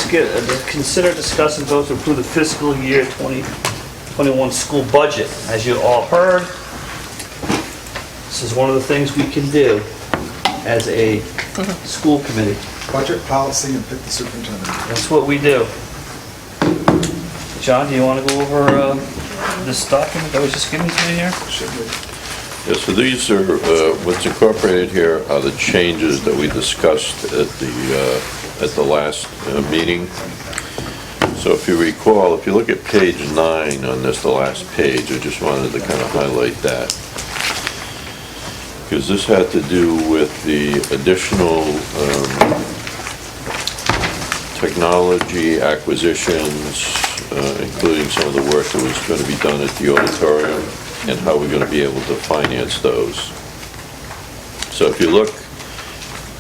consider, discuss, and vote to approve the fiscal year 2021 school budget. As you all heard, this is one of the things we can do as a school committee. Budget policy and pick the superintendent. That's what we do. John, do you want to go over this document that was just given to me here? Should be. Yeah, so these are, what's incorporated here are the changes that we discussed at the last meeting. So if you recall, if you look at page 9 on this, the last page, I just wanted to kind of highlight that. Because this had to do with the additional technology acquisitions, including some of the work that was going to be done at the auditorium, and how we're going to be able to finance those. So if you look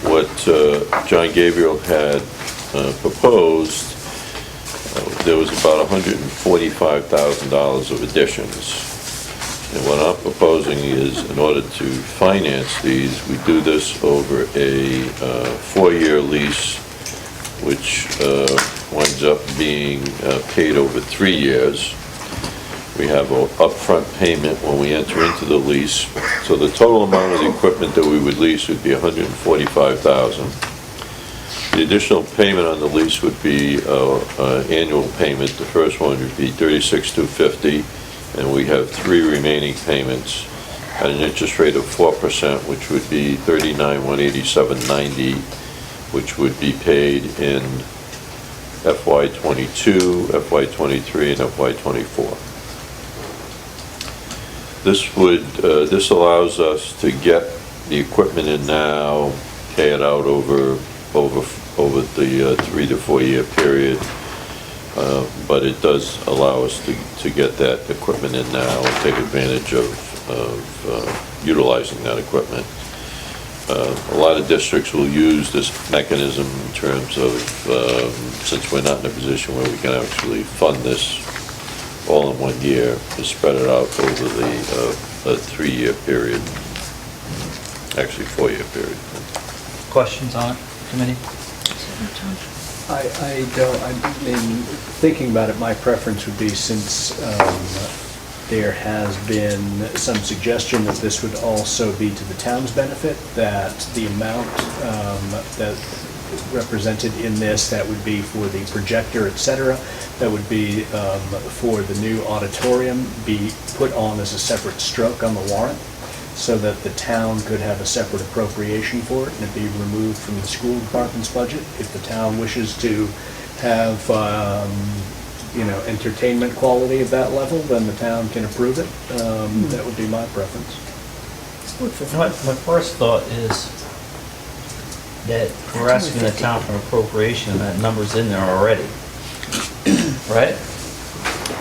what John Gabriel had proposed, there was about $145,000 of additions. And what I'm proposing is, in order to finance these, we do this over a 4-year lease, which winds up being paid over 3 years. We have an upfront payment when we enter into the lease. So the total amount of the equipment that we would lease would be $145,000. The additional payment on the lease would be an annual payment. The first one would be $36,250, and we have 3 remaining payments at an interest rate of 4%, which would be $39,187.90, which would be paid in FY22, FY23, and FY24. This allows us to get the equipment in now, pay it out over the 3 to 4 year period, but it does allow us to get that equipment in now and take advantage of utilizing that equipment. A lot of districts will use this mechanism in terms of, since we're not in a position where we can actually fund this all in 1 year, to spread it out over a 3-year period, actually 4-year period. Questions on it, committee? I don't, I mean, thinking about it, my preference would be, since there has been some suggestion that this would also be to the town's benefit, that the amount that represented in this, that would be for the projector, et cetera, that would be for the new auditorium, be put on as a separate stroke on the warrant, so that the town could have a separate appropriation for it, and it be removed from the school department's budget. If the town wishes to have, entertainment quality of that level, then the town can approve it. That would be my preference. My first thought is that we're asking the town for an appropriation, and that number's in there already. Right?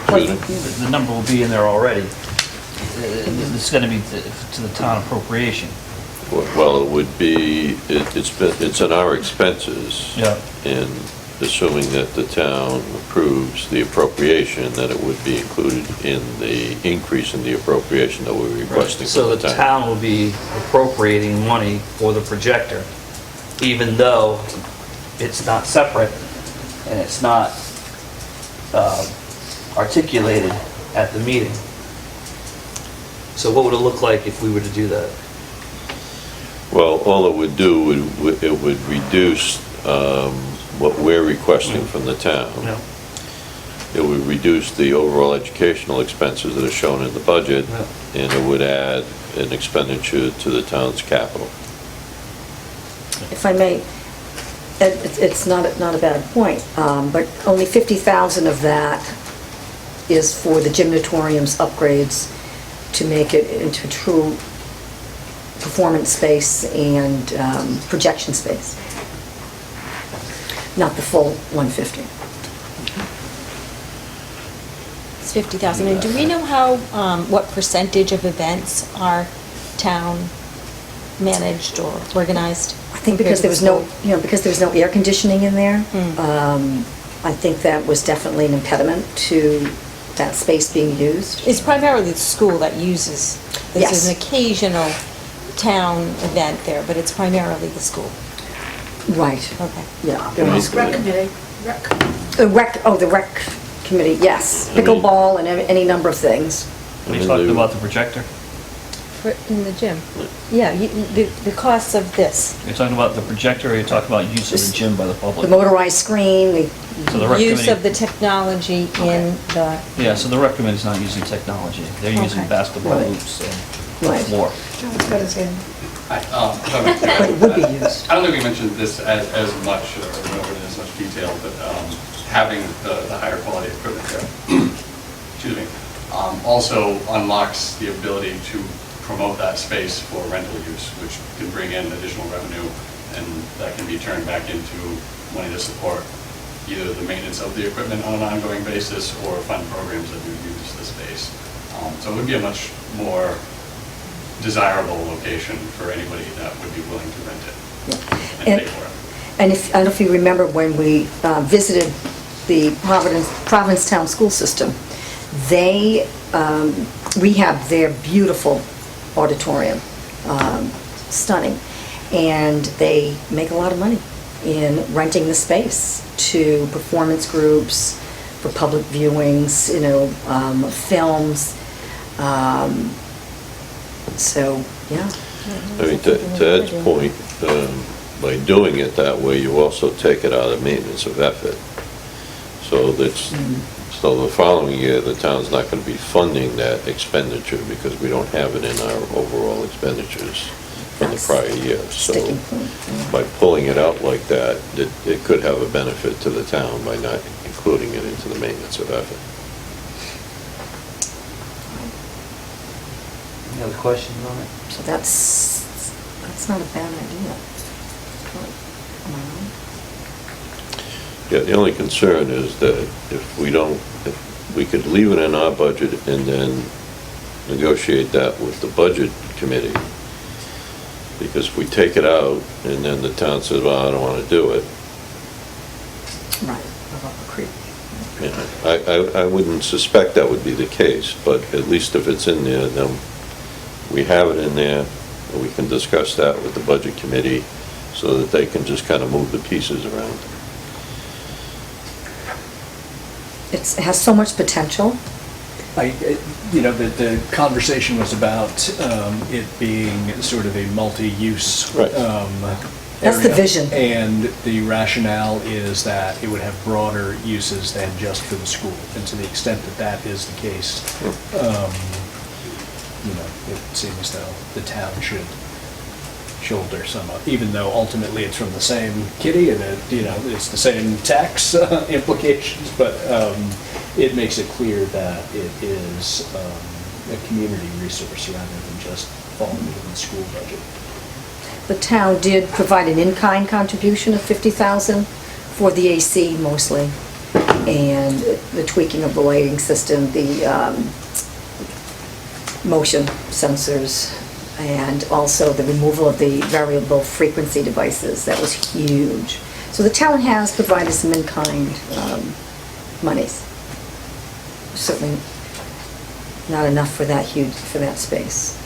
The number will be in there already. It's going to be to the town appropriation. Well, it would be, it's in our expenses. Yeah. And assuming that the town approves the appropriation, then it would be included in the increase in the appropriation that we're requesting So from the town will be appropriating money for the projector, even though it's not separate and it's not articulated at the meeting. So what would it look like if we were to do that? Well, all it would do, it would reduce what we're requesting from the town. Yeah. It would reduce the overall educational expenses that are shown in the budget, and it would add an expenditure to the town's capital. If I may, it's not a bad point, but only 50,000 of that is for the gymnatorium's upgrades to make it into a true performance space and projection space, not the full 150. It's 50,000. And do we know what percentage of events are town managed or organized? I think because there was no air conditioning in there, I think that was definitely an impediment to that space being used. It's primarily the school that uses this. Yes. Is an occasional town event there, but it's primarily the school. Right. Okay. Yeah. Rec committee. The rec committee, yes. Pickleball and any number of things. Are you talking about the projector? In the gym. Yeah, the costs of this. You're talking about the projector, or you're talking about use of the gym by the The public? motorized screen, So the rec Use committee- of the technology in the, Yeah, so the rec committee's not using technology. They're using Okay. basketball Right. hoops Right. and floor. Hi, but it would be used. I don't think we mentioned this as much, or went over it in as much detail, but having the higher quality equipment there, excuse me, also unlocks the ability to promote that space for rental use, which can bring in additional revenue, and that can be turned back into money to support either the maintenance of the equipment on an ongoing basis or fund programs that do use the space. So it would be a much more desirable location for anybody that would be willing to rent it and And pay for it. and I don't know if you remember when we visited the Provincetown school system, they rehabbed their beautiful auditorium, stunning, and they make a lot of money in renting the space to performance groups, for public viewings, films. So, yeah. I mean, to Ed's point, by doing it that way, you also take it out of maintenance of effort. So so the following year, the town's not going to be funding that expenditure because we don't have it in our overall expenditures from the That's prior year. So sticking point, yeah. by pulling it out like that, it could have a benefit to the town by not including it into the maintenance of effort. Any other questions on it? So that's not a bad idea. Am I wrong? Yeah, the only concern is that if we could leave it in our budget and then negotiate that with the budget committee, because if we take it out and then the town says, well, I don't want to do it, Right, above the creek. I wouldn't suspect that would be the case, but at least if it's in there, then we have it in there, and we can discuss that with the budget committee so that they can just kind of move the pieces around. It has so much potential. The conversation was about it being sort of a multi-use. Right. That's the area. vision. And the rationale is that it would have broader uses than just for the school. And to the extent that that is the case, it seems though the town should shoulder some of, even though ultimately it's from the same kitty and it's the same tax implications, but it makes it clear that it is a community resource rather than just falling into the school budget. The town did provide an in-kind contribution of $50,000 for the AC mostly, and the tweaking of the lighting system, the motion sensors, and also the removal of the variable frequency devices. That was huge. So the town has provided some in-kind monies. Certainly not enough for that space.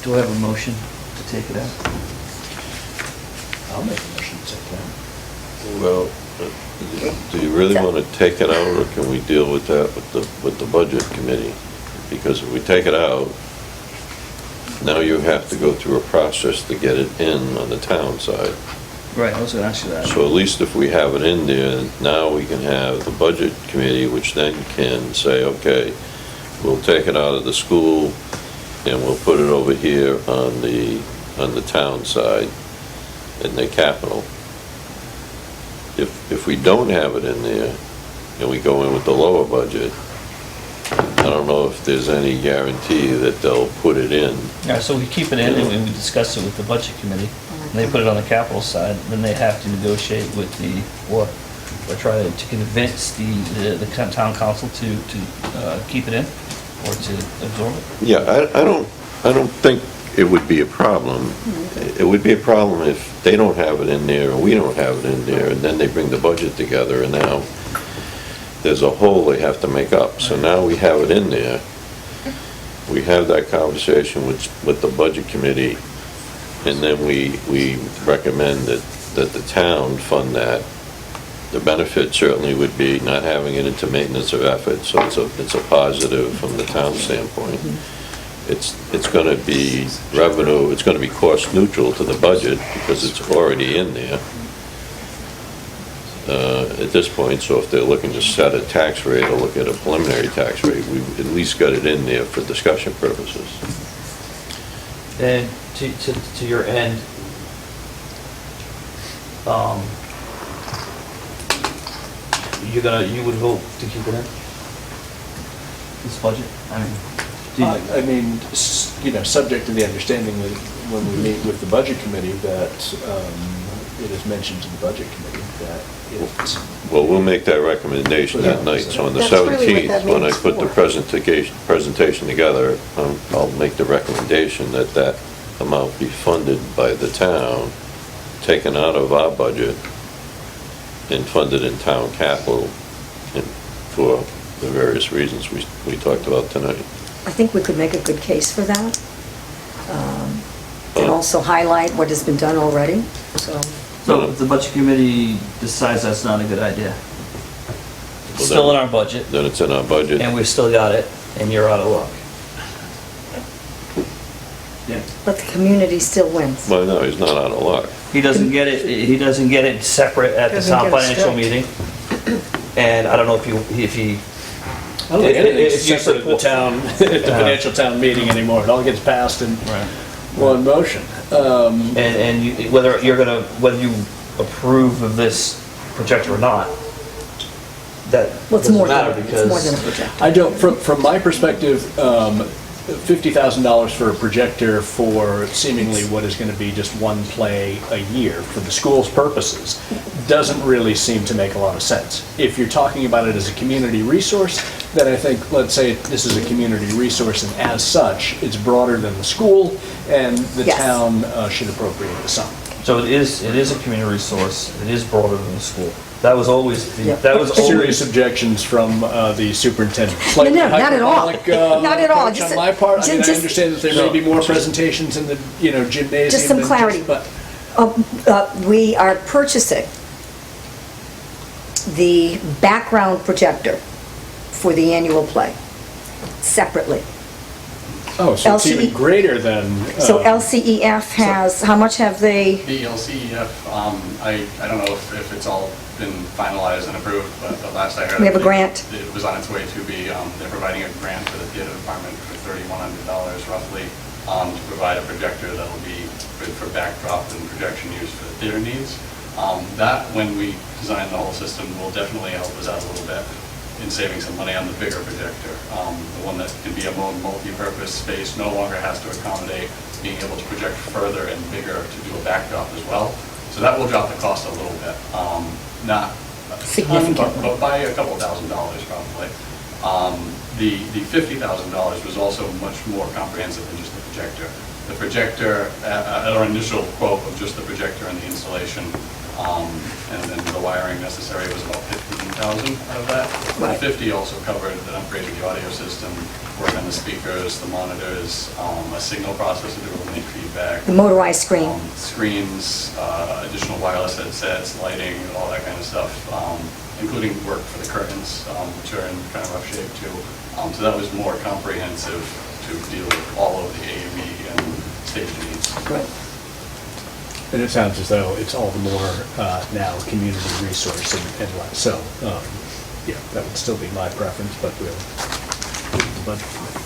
Do I have a motion to take it out? I'll make a motion to take that. Well, do you really want to take it out, or can we deal with that with the budget committee? Because if we take it out, now you have to go through a process to get it in on the town side. Right, I was gonna ask you that. So at least if we have it in there, now we can have the budget committee, which then can say, okay, we'll take it out of the school and we'll put it over here on the town side in the capital. If we don't have it in there and we go in with the lower budget, I don't know if there's any guarantee that they'll put it in. Yeah, so we keep it in and we discuss it with the budget committee, and they put it on the capital side, then they have to negotiate with or try to convince the town council to keep it in, or to absorb it. Yeah, I don't think it would be a problem. It would be a problem if they don't have it in there and we don't have it in there, and then they bring the budget together and now there's a hole they have to make up. So now we have it in there. We have that conversation with the budget committee, and then we recommend that the town fund that. The benefit certainly would be not having it into maintenance of effort, so it's a positive from the town standpoint. It's going to be revenue, it's going to be cost neutral to the budget because it's already in there at this point, so if they're looking to set a tax rate or look at a preliminary tax rate, we've at least got it in there for discussion purposes. And to your end, you would vote to keep it in? This budget? I mean, subject to the understanding that when we meet with the budget committee, that it is mentioned to the budget committee that it... Well, we'll make that recommendation that night, so on the That's really what that 17th, when I means put the for. presentation together, I'll make the recommendation that that amount be funded by the town, taken out of our budget, and funded in town capital for the various reasons we talked about tonight. I think we could make a good case for that. And also highlight what has been done already, so. So if the budget committee decides that's not a good idea, it's still in our budget, Then it's in our budget. and we've still got it, and you're out of luck. Yeah. But the community still wins. Well, no, he's not out of luck. He doesn't get it separate at the Doesn't town get it financial straight. meeting. And I don't know if he, I don't think anything's If you separate at the support- town, at the financial town meeting anymore. It all gets passed in one motion. and whether you approve of this projector or not, that Well, it's doesn't more matter than, it's more than a because projector. I don't, from my perspective, $50,000 for a projector for seemingly what is going to be just one play a year for the school's purposes doesn't really seem to make a lot of sense. If you're talking about it as a community resource, then I think, let's say this is a community resource, and as such, it's broader than the school, and the Yes. town should appropriate the sum. so it is a community resource. It is broader than the school. That was always Yeah. Serious objections from the superintendent. No, not at all. Hyperbolic, Not at all. approach Just- on my part. I mean, I just- understand that there may be more presentations in the, gymnasium. Just some than clarity. but- We are purchasing the background projector for the annual play separately. Oh, so it's even LCE greater than... So LCEF has, how much have they, The LCEF, I don't know if it's all been finalized and approved, but the last I heard. We have a it- grant. It was on its way to be, they're providing a grant for the theater department for $3,100 roughly, to provide a projector that'll be good for backdrop and projection use for the theater needs. That, when we design the whole system, will definitely help us out a little bit in saving some money on the bigger projector. The one that can be a more multi-purpose space no longer has to accommodate being able to project further and bigger to do a backdrop as well. So that will drop the cost a little bit. Not a ton, Significantly. but by a couple $1,000s probably. The $50,000 was also much more comprehensive than just the projector. The projector, at our initial quote of just the projector and the installation, and then the wiring necessary was about $15,000 out of that. Right. The 50 also covered an upgrade of the audio system, work on the speakers, the monitors, a signal processor to eliminate feedback. the motorized screen? Screens, additional wireless headsets, lighting, all that kind of stuff, including work for the curtains, which are in kind of rough shape too. So that was more comprehensive to deal with all of the AV and stage needs. Right. And it sounds as though it's all the more now a community resource and less. So, yeah, that would still be my preference, but we'll do the budget committee.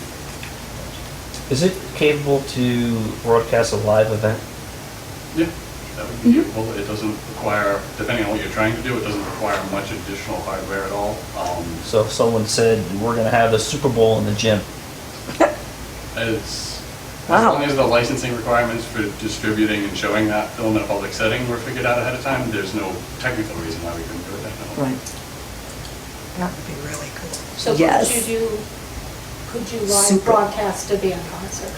is it capable to broadcast a live event? Yeah, that would be useful. It doesn't require, depending on what you're trying to do, it doesn't require much additional hardware at all. So if someone said, we're going to have the Super Bowl in the gym, As Wow. long as the licensing requirements for distributing and showing that film in a public setting were figured out ahead of time, there's no technical reason why we couldn't do it that way. Right. That would be really cool. So Yes. could you live Super. broadcast a band concert?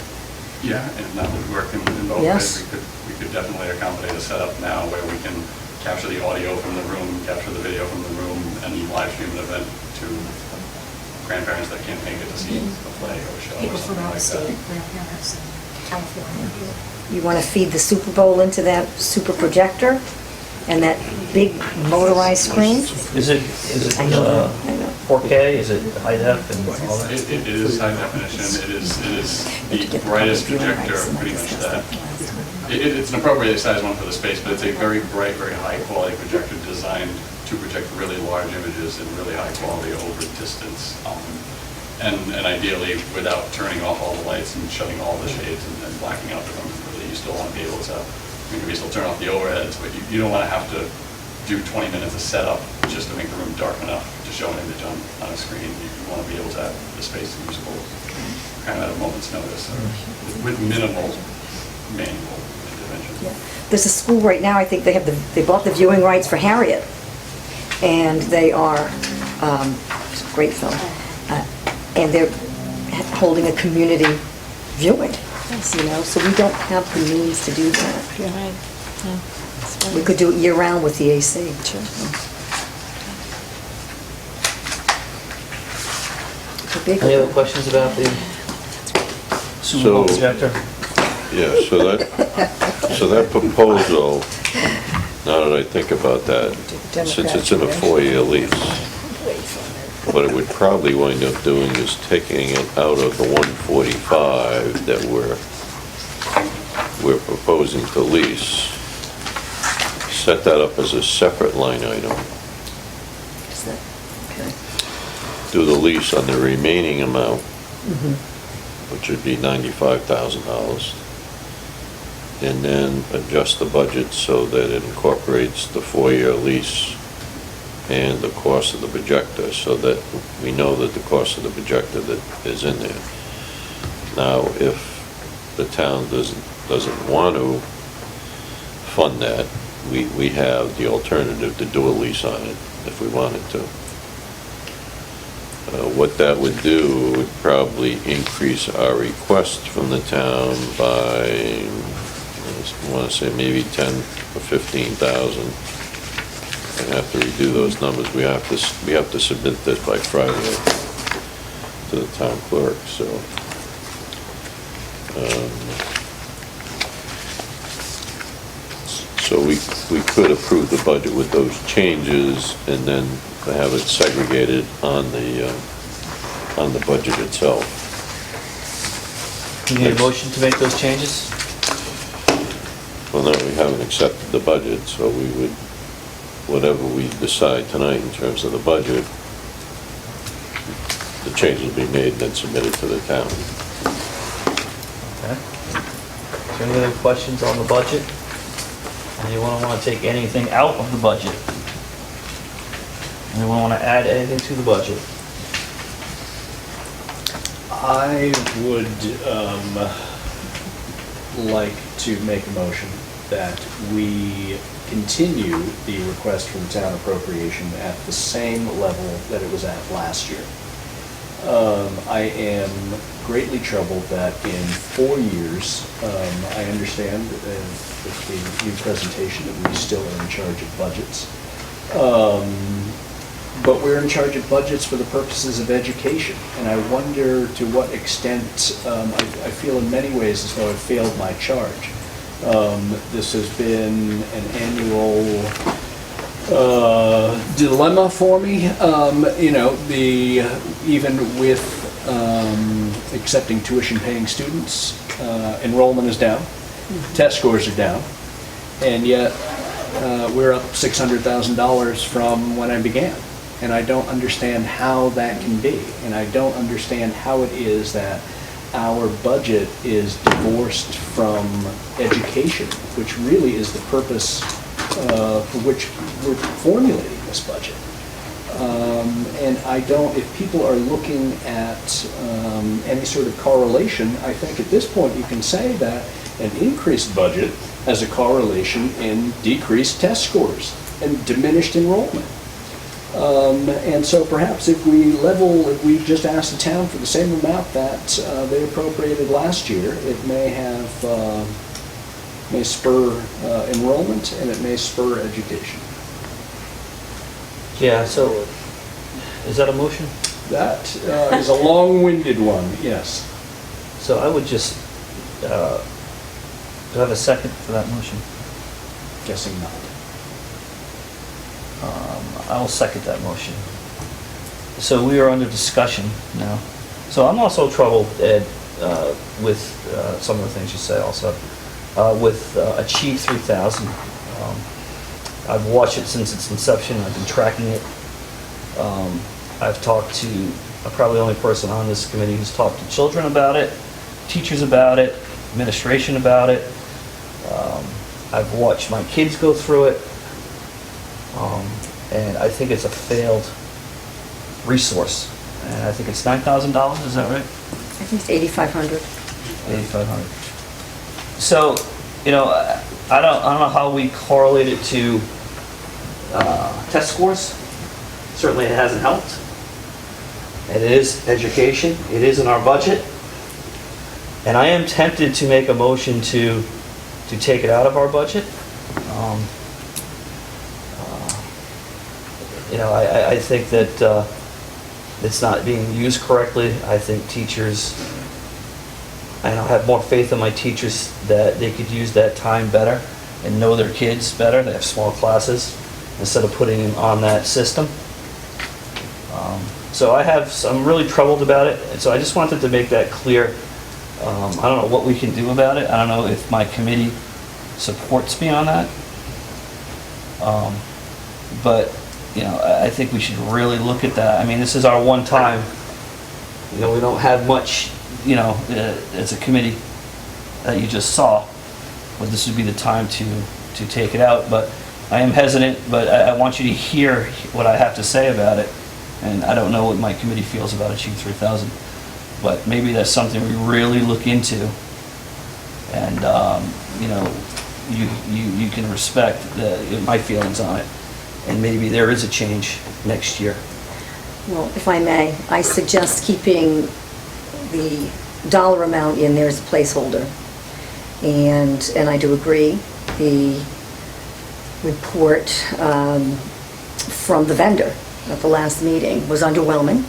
Yeah, and that would work in both Yes. ways. We could definitely accommodate a setup now where we can capture the audio from the room, capture the video from the room, and live stream an event to grandparents that can't make it to see a play or a show or People from something out like of state, that. grandparents. You want to feed the Super Bowl into that super projector and that big motorized screen? Is it I know. 4K? Is it high def and all that? It is high definition, it is the brightest projector, pretty much that. It's an appropriately sized one for the space, but it's a very bright, very high quality projector designed to project really large images in really high quality over distance. And ideally without turning off all the lights and shutting all the shades and blacking out the room completely. You still want to be able to, you still turn off the overheads, but you don't want to have to do 20 minutes of setup just to make the room dark enough to show an image on a screen. You want to be able to have the space usable kind of at a moment's notice with minimal manual intervention. Yeah. There's a school right now, I think they bought the viewing rights for Harriet, and they are, it's a great film, and they're holding a community viewing, you know, so we don't have the means to do that. Right, yeah. We could do it year-round with the AC. Sure. It's a big Any other one. questions about the Super So- Bowl projector? Yeah, so that proposal, now that I think about that, since it's in a 4-year lease, what it would probably wind up doing is taking it out of the 145 that we're proposing to lease, set that up as a separate line item, Is that- okay. do the lease on the remaining amount, which would be $95,000, and then adjust the budget so that it incorporates the 4-year lease and the cost of the projector, so that we know that the cost of the projector that is in there. Now, if the town doesn't want to fund that, we have the alternative to do a lease on it if we wanted to. What that would do would probably increase our request from the town by, I want to say maybe 10 or 15,000. I have to redo those numbers. We have to submit this by Friday to the town clerk, so. So we could approve the budget with those changes and then have it segregated on the budget itself. You need a motion to make those changes? Well, no, we haven't accepted the budget, so we would, whatever we decide tonight in terms of the budget, the change will be made and then submitted to the town. Okay. Is there any other questions on the budget? Anyone want to take anything out of the budget? Anyone want to add anything to the budget? I would like to make a motion that we continue the request from town appropriation at the same level that it was at last year. I am greatly troubled that in 4 years, I understand with the new presentation that we still are in charge of budgets. But we're in charge of budgets for the purposes of education, and I wonder to what extent, I feel in many ways as though I've failed my charge. This has been an annual dilemma for me, you know, even with accepting tuition-paying students, enrollment is down, test scores are down, and yet we're up $600,000 from when I began. And I don't understand how that can be. And I don't understand how it is that our budget is divorced from education, which really is the purpose for which we're formulating this budget. And I don't, if people are looking at any sort of correlation, I think at this point you can say that an increased budget has a correlation in decreased test scores and diminished enrollment. And so perhaps if we just ask the town for the same amount that they appropriated last year, it may spur enrollment and it may spur education. Yeah, so, is that a motion? That is a long-winded one, yes. So I would just do I have a second for that motion? Guessing not. I will second that motion. So we are under discussion now. So I'm also troubled, Ed, with some of the things you say also, with Achieve 3000. I've watched it since its inception, I've been tracking it. I've talked to, I'm probably the only person on this committee who's talked to children about it, teachers about it, administration about it. I've watched my kids go through it. And I think it's a failed resource. And I think it's $9,000, is that right? I think it's 8,500. 8,500. So, you know, I don't know how we correlate it to test scores. Certainly it hasn't helped. It is education, it is in our budget. And I am tempted to make a motion to take it out of our budget. You know, I think that it's not being used correctly. I think teachers, I know, have more faith in my teachers that they could use that time better and know their kids better. They have small classes instead of putting them on that system. So I'm really troubled about it, and so I just wanted to make that clear. I don't know what we can do about it. I don't know if my committee supports me on that. But, you know, I think we should really look at that. I mean, this is our one time. You know, we don't have much, you know, as a committee that you just saw, but this would be the time to take it out. But I am hesitant, but I want you to hear what I have to say about it. And I don't know what my committee feels about Achieve 3000, but maybe that's something we really look into. And, you know, you can respect my feelings on it. And maybe there is a change next year. Well, if I may, I suggest keeping the dollar amount in there as a placeholder. And I do agree, the report from the vendor at the last meeting was underwhelming.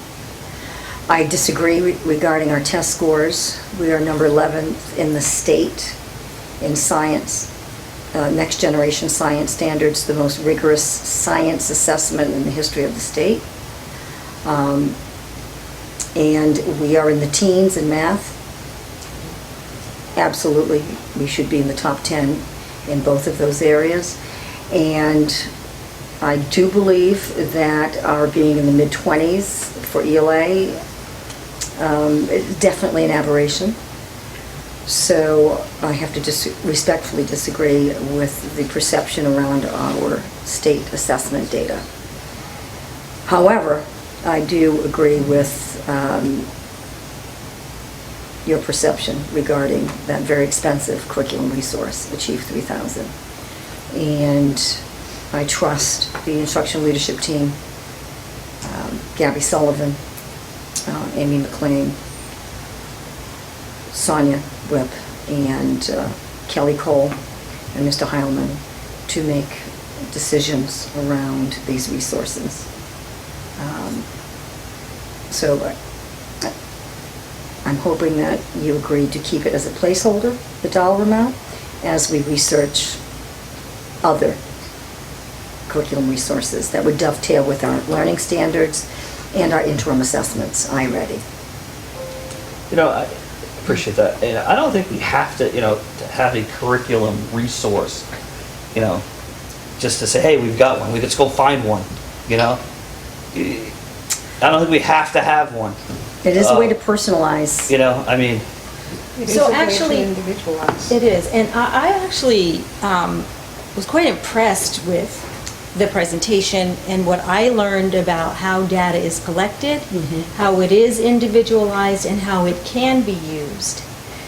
I disagree regarding our test scores. We are number 11th in the state in science. Next Generation Science Standards, the most rigorous science assessment in the history of the state. And we are in the teens in math. Absolutely, we should be in the top 10 in both of those areas. And I do believe that our being in the mid-20s for ELA is definitely an aberration. So I have to respectfully disagree with the perception around our state assessment data. However, I do agree with your perception regarding that very expensive curriculum resource, Achieve 3000. And I trust the instructional leadership team, Gabby Sullivan, Amy McLean, Sonia Whip, and Kelly Cole, and Mr. Heilman to make decisions around these resources. So I'm hoping that you agree to keep it as a placeholder, the dollar amount, as we research other curriculum resources that would dovetail with our learning standards and our interim assessments, iReady. You know, I appreciate that. And I don't think we have to, you know, to have a curriculum resource, you know, just to say, hey, we've got one, let's go find one, you know? I don't think we have to have one. It is a way to personalize. You know, I mean, So actually, individualize. it is, and I actually was quite impressed with the presentation and what I learned about how data is collected, how it is individualized, and how it can be used.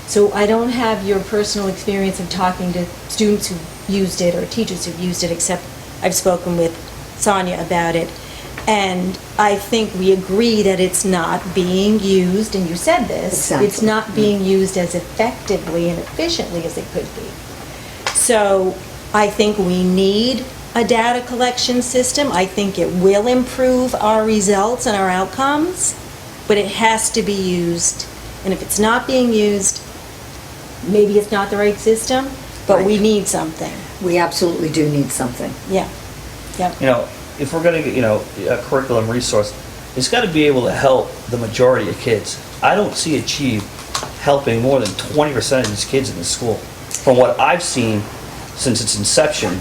So I don't have your personal experience of talking to students who've used it or teachers who've used it, except I've spoken with Sonia about it. And I think we agree that it's not being used, and you said this, Exactly. it's not being used as effectively and efficiently as it could be. So I think we need a data collection system. I think it will improve our results and our outcomes, but it has to be used. And if it's not being used, maybe it's not the right system, but we need something. We absolutely do need something. Yeah, yep. You know, if we're gonna get, you know, a curriculum resource, it's gotta be able to help the majority of kids. I don't see Achieve helping more than 20% of these kids in the school, from what I've seen since its inception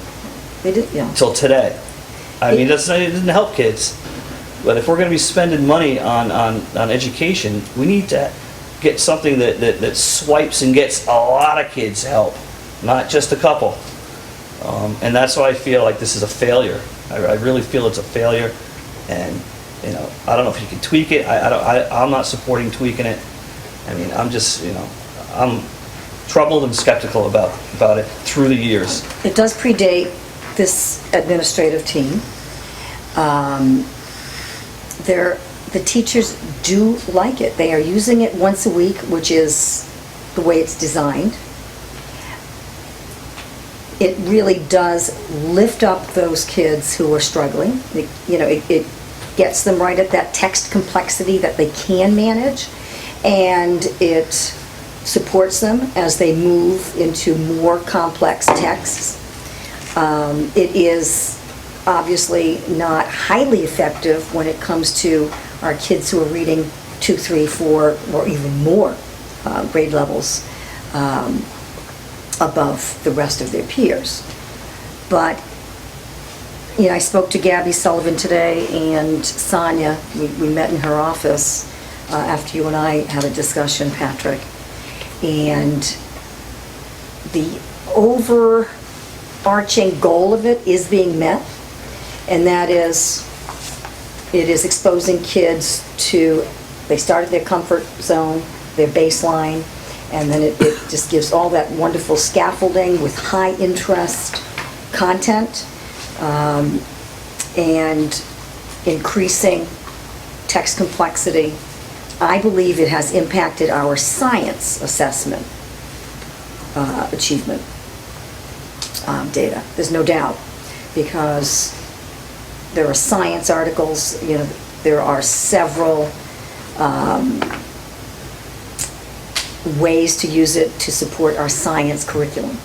They did, yeah. till today. I mean, it doesn't help kids, but if we're gonna be spending money on education, we need to get something that swipes and gets a lot of kids help, not just a couple. And that's why I feel like this is a failure. I really feel it's a failure, and, you know, I don't know if you can tweak it, I'm not supporting tweaking it. I mean, I'm just, you know, I'm troubled and skeptical about it through the years. It does predate this administrative team. The teachers do like it. They are using it once a week, which is the way it's designed. It really does lift up those kids who are struggling. It gets them right at that text complexity that they can manage, and it supports them as they move into more complex texts. It is obviously not highly effective when it comes to our kids who are reading 2, 3, 4, or even more grade levels above the rest of their peers. But, you know, I spoke to Gabby Sullivan today, and Sonia, we met in her office after you and I had a discussion, Patrick, and the overarching goal of it is being met, and that is, it is exposing kids to, they start at their comfort zone, their baseline, and then it just gives all that wonderful scaffolding with high interest content, and increasing text complexity. I believe it has impacted our science assessment achievement data. There's no doubt, because there are science articles, you know, there are several ways to use it to support our science curriculum.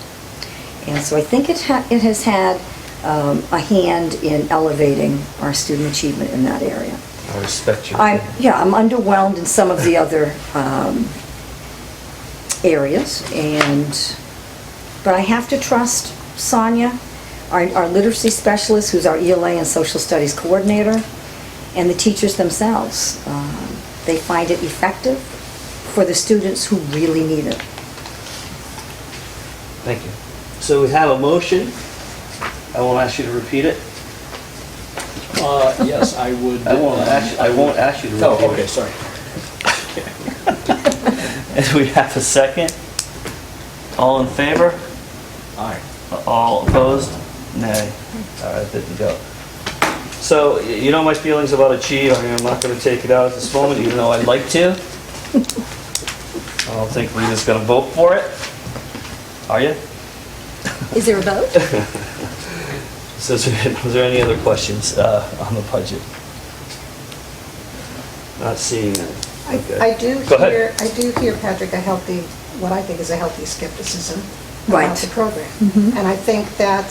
And so I think it has had a hand in elevating our student achievement in that area. I respect your I'm opinion. underwhelmed in some of the other areas, but I have to trust Sonia, our literacy specialist, who's our ELA and social studies coordinator, and the teachers themselves. They find it effective for the students who really need it. Thank you. So we have a motion. I won't ask you to repeat it. Yes, I would. I won't ask you to repeat it. Oh, okay, sorry. And we have a second. All in favor? Aye. All opposed? Nay. All right, good to go. So, you know my feelings about Achieve. I mean, I'm not going to take it out at this moment, even though I'd like to. I don't think Rita's going to vote for it. Are you? Is there a vote? So, is there any other questions on the budget? Not seeing them. Okay. I do Go ahead. hear, Patrick, what I think is a healthy skepticism Right. about the program. And I think that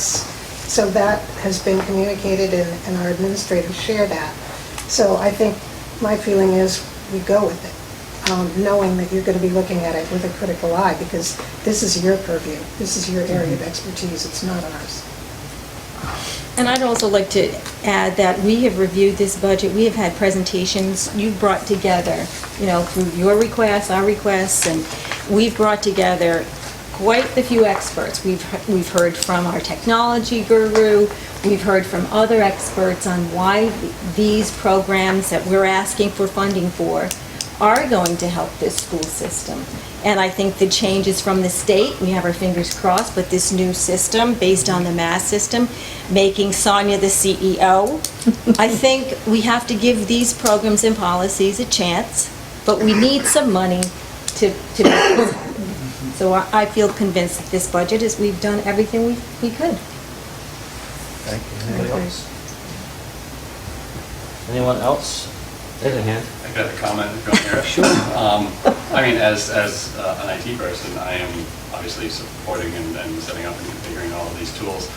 has been communicated, and our administrators share that. So I think my feeling is we go with it, knowing that you're going to be looking at it with a critical eye, because this is your purview. This is your area of expertise. It's not ours. And I'd also like to add that we have reviewed this budget, we have had presentations you've brought together, you know, through your requests, our requests, and we've brought together quite a few experts. We've heard from our technology guru, we've heard from other experts on why these programs that we're asking for funding for are going to help this school system. And I think the changes from the state, we have our fingers crossed, but this new system, based on the Mass system, making Sonia the CEO, I think we have to give these programs and policies a chance, but we need some money to make this happen. So I feel convinced that this budget is, we've done everything we could. Thank you. Anybody else? Anyone else? There's a hand. I got a comment, if you want to hear it. Sure. I mean, as an IT person, I am obviously supporting and setting up and configuring all of these tools.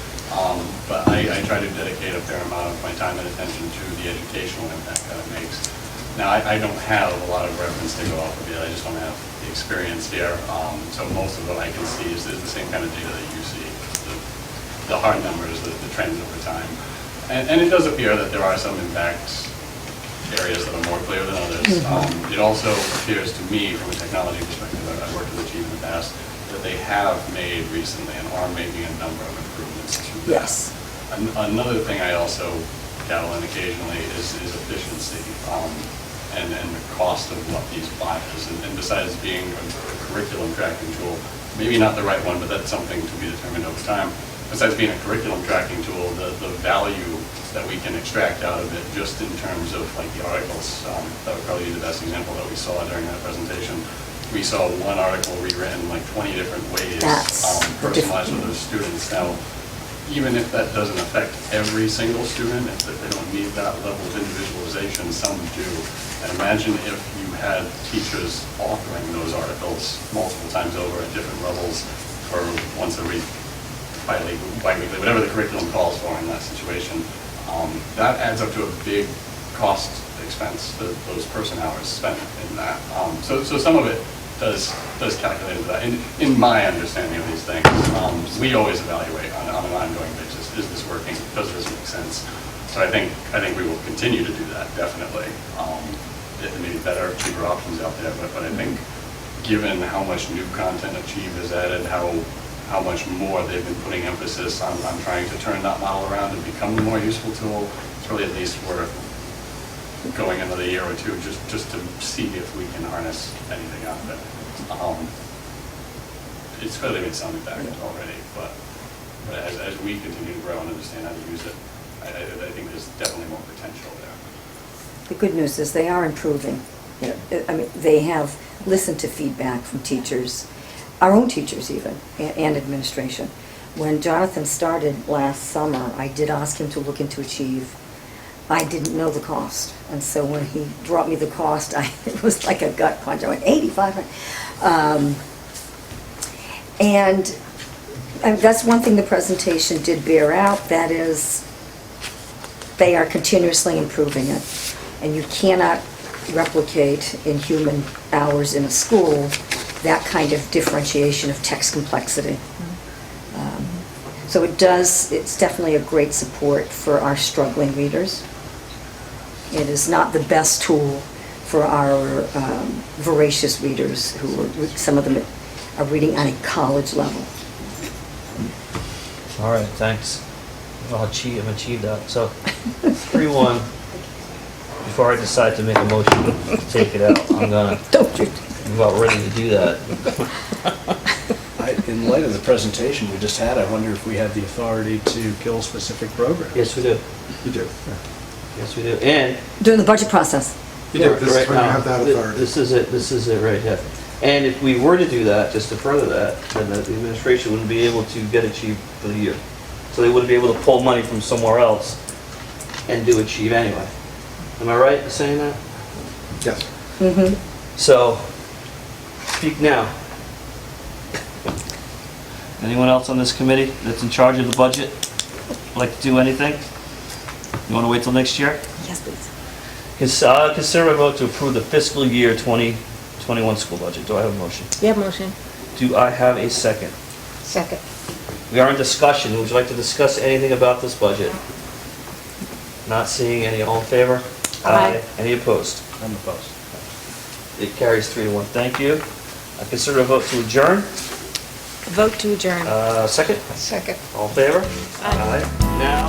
But I try to dedicate a fair amount of my time and attention to the educational impact that it makes. Now, I don't have a lot of reference to go off of yet. I just don't have the experience here. So most of what I can see is the same kind of data that you see, the hard numbers, the trends over time. And it does appear that there are some impact areas that are more clear than others. It also appears to me, from a technology perspective, I've worked with the chief in the past, that they have made recently and are making a number of improvements to that. Yes. Another thing I also dabble in occasionally is efficiency and the cost of what these buy is. And besides being a curriculum tracking tool, maybe not the right one, but that's something to be determined over time. Besides being a curriculum tracking tool, the value that we can extract out of it, just in terms of like the articles, that would probably be the best example that we saw during that presentation. We saw one article rewritten like 20 different ways, personalized for those students. Now, even if that doesn't affect every single student, if they don't need that level of individualization, some do. And imagine if you had teachers authoring those articles multiple times over at different levels for once a week, bi-weekly, whatever the curriculum calls for in that situation. That adds up to a big cost expense, those person hours spent in that. So some of it does calculate into that. In my understanding of these things, we always evaluate on an ongoing basis. Is this working? Does this make sense? So I think we will continue to do that, definitely. There may be better, cheaper options out there, but I think given how much new content Achieve has added, how much more they've been putting emphasis on trying to turn that model around and become a more useful tool, it's really at least worth going another year or two just to see if we can harness anything out of it. It's clearly made some impact already, but as we continue to grow and understand how to use it, I think there's definitely more potential there. The good news is they are improving. You know, I mean, they have listened to feedback from teachers, our own teachers even, and administration. When Jonathan started last summer, I did ask him to look into Achieve. I didn't know the cost, and so when he brought me the cost, it was like a gut punch. I went, $8,500. And that's one thing the presentation did bear out, that is, they are continuously improving it. And you cannot replicate in human hours in a school that kind of differentiation of text complexity. So it's definitely a great support for our struggling readers. It is not the best tool for our voracious readers some of them are reading on a college level. All right, thanks. I've achieved that. So, 3-1. Before I decide to make a motion to take it out, I'm about ready to do that. In light of the presentation we just had, I wonder if we have the authority to kill specific programs. Yes, we do. You do. Yes, we do. And During the budget process. You do. This is right when you now, have that authority. This is it right here. And if we were to do that, just to further that, then the administration wouldn't be able to get Achieve for the year. So they wouldn't be able to pull money from somewhere else and do Achieve anyway. Am I right in saying that? Yes. Mm-hmm. So, speak now. Anyone else on this committee that's in charge of the budget like to do anything? You want to wait till next year? Yes, please. Consider a vote to approve the fiscal year 2021 school budget. Do I have a motion? You have motion. Do I have a second? Second. We are in discussion. Would you like to discuss anything about this budget? Not seeing any. All in favor? Aye. Any opposed? I'm opposed. It carries 3-1. Thank you. I consider a vote to adjourn. Vote to adjourn. Second? Second. All in favor? Aye. Now.